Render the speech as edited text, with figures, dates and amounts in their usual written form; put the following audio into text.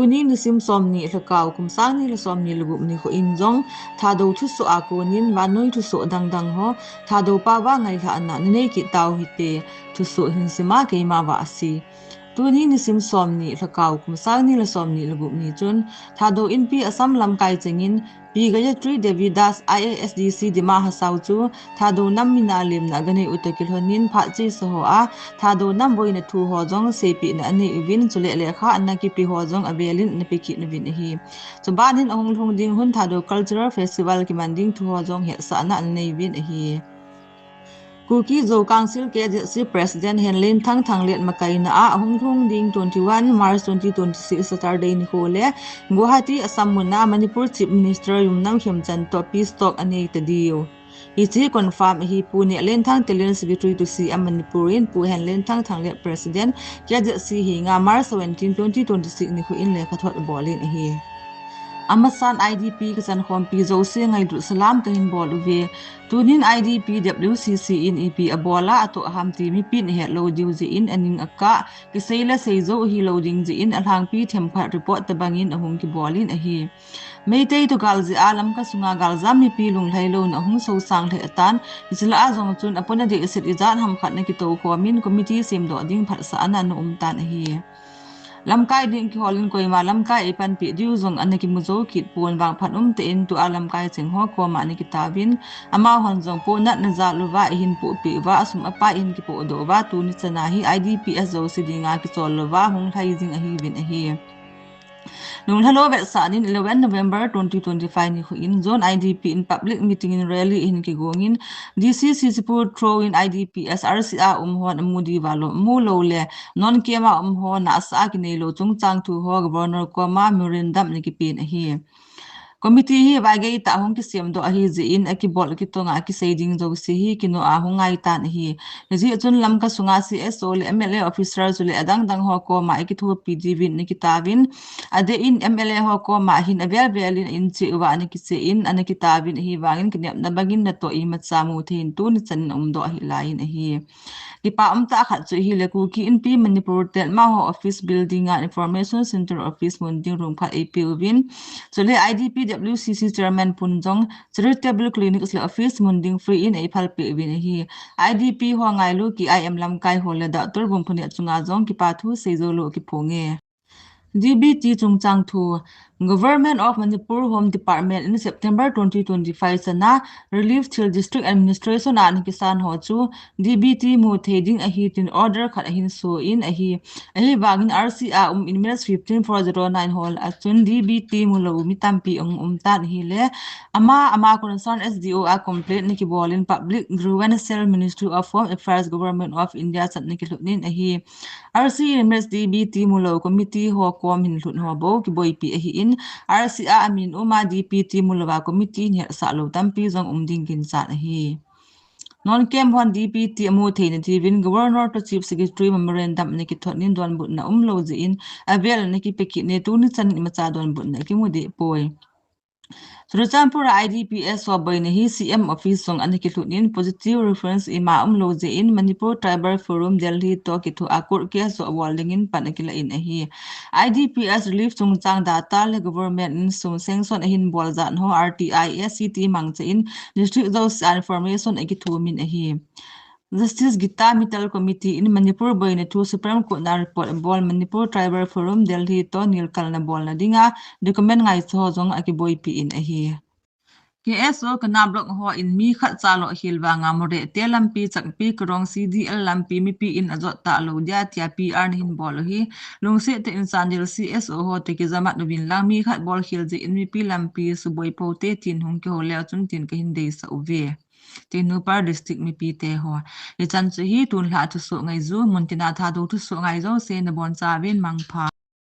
ni nisim somni lakau kumsang ni somni lugup ni ko injong Thadou thu so akonin wanoi thu so dang ho Thadou pa wa ngai tha na nei ki tau hite thu so hinsima ke ma wa si tuni nisim somni lakau kumsang ni somni lugup ni chun Thadou inpi Assam lamkai chengin pi Gayatri Devi Das IAS Dc dima hasau chu Thadou nam mina lim na gane utakil honin pha chi so ho a Thadou nam boina thu ho jong sepi na ani ubin chule le kha anna ki pi ho jong abelin na piki na bin hi chuban hin ahong thong ding hun Thadou cultural festival ki manding thu ho jong he sa na nei bin hi Kuki Zo Council Kzc President Henlin Thang Let Makai na ahong thong ding 21 March 2026 Saturday ni hole Guwahati Assam muna Manipur Chief Minister Yumnam Khemchand topi stock anei Thadou Ichi confirm hi Pune Len Thang Telen Secretary to CM Manipurin Pu Henlin Thang Let President Kzc hi nga March 17 2026 ni in le khathot bolin hi Amasan IDP kasan khompi Jose ngai du salam kahin bol uve tunin IDP WCC in EP abola ato hamti mi pin he loading ji in aning akka kisaila seizo hi loading ji in alhang pi thempha report tabangin ahung ki bolin ahi meitei to galji alam ka sunga galjam mi pi lung thailo na hung so sang the atan isla azong chun apuna de isit izan ham khat na ki to komin committee sem do ding phat sa anan umtan ahi Lamkai ding ki holin koi ma lamkai ipan pi diu zong anaki muzo kit pon bang phanum te in tu alamkai cheng ho ko ma ni kitabin ama hon zong po nat na za luwa hin pu pi wa asum apa in ki po do wa tu ni chana hi IDPS zo sidinga ki chol luwa hung thai jing a hi bin a hi Nung hello vet sa din 11 November 2025 ni in zone IDP in public meeting in rally in Kigongin DC Sisipur throw in IDPS RCA umhon amudi walo mulo le non kema umhon na sa kinelo chung chang thu ho governor koma murindam ni kipin hi Committee hi bagay ta hong ki sem do hi ji in aki bol ki tonga ki seiding jog si hi kino a hongai tan hi ji chun lam ka sunga CSO le MLA officer zule adang dang ho ko ma ki thu PDV ni ki tawin ade in MLA ho ko ma hin avel velin in chi wa ni ki se in an ki tawin hi wangin ki na bagin na to i ma chamu thin tu ni chan do hi lain hi Dipa ta khat chu hi le ku ki inpi Manipur tel ma ho office building a information center office munding room kha AP win chule IDP WCC chairman punjong charitable clinic le office munding free in aphal pe win hi IDP ho ngai lu ki IM lam kai hole da tur bum phune chunga jong ki pathu seizolo ki phonge DBT Chungchang Thu Government of Manipur Home Department in September 2025 sana Relief Till District Administration an kisan ho chu DBT mu theding a hit in order khat hin so in a hi wagin RCA in minutes 15409 hol achun DBT mu lo mi tampi tan hi le ama concern SDO a complaint ni ki bolin Public Grievance Cell Ministry of Home Affairs Government of India chat ni ki lunin a hi RC MS DBT mu lo committee ho kom hin lut ho bo ki boi pi hi in RCA amin uma DPT mulwa committee ni sa lo tampi jong umding kin sa hi non kem hon DPT mu thein tivin governor to chief secretary memorandum ni ki thonin don bu na lo ji in avel ni ki peki ne tu ni chan ma cha don bu na ki mu de poi Surachampur IDPS wa boy hi CM office song aniki thunin positive reference ima lo je in Manipur Tribal Forum Delhi to ki thu akur ke so awarding in panakila in hi IDPS relief chungchang data le government in sung sanction hin boljan ho RTI SCT mangche in district those information ki thu min hi Justice Gita Mittal Committee in Manipur boy na two Supreme Court na report bol Manipur Tribal Forum Delhi to nilkal na bol na dinga document ngai so jong aki boy pi in a hi KSO kana block ho in mi khat chalo hilwa nga more te lampi chakpi krong CDL lampi mi pi in azot ta lo dia tia PR hin bol hi lungse te insandil CSO ho te ki jamat nubin lang mi khat bol hil je in mi pi lampi su boy po te tin hong ke ho le chun tin ka hin dei sa uve Tinupar district mi pi te ho le chan chu hi tun hla thu so ngai zu muntina Thadou thu so ngai zo se na bon cha bin mangpha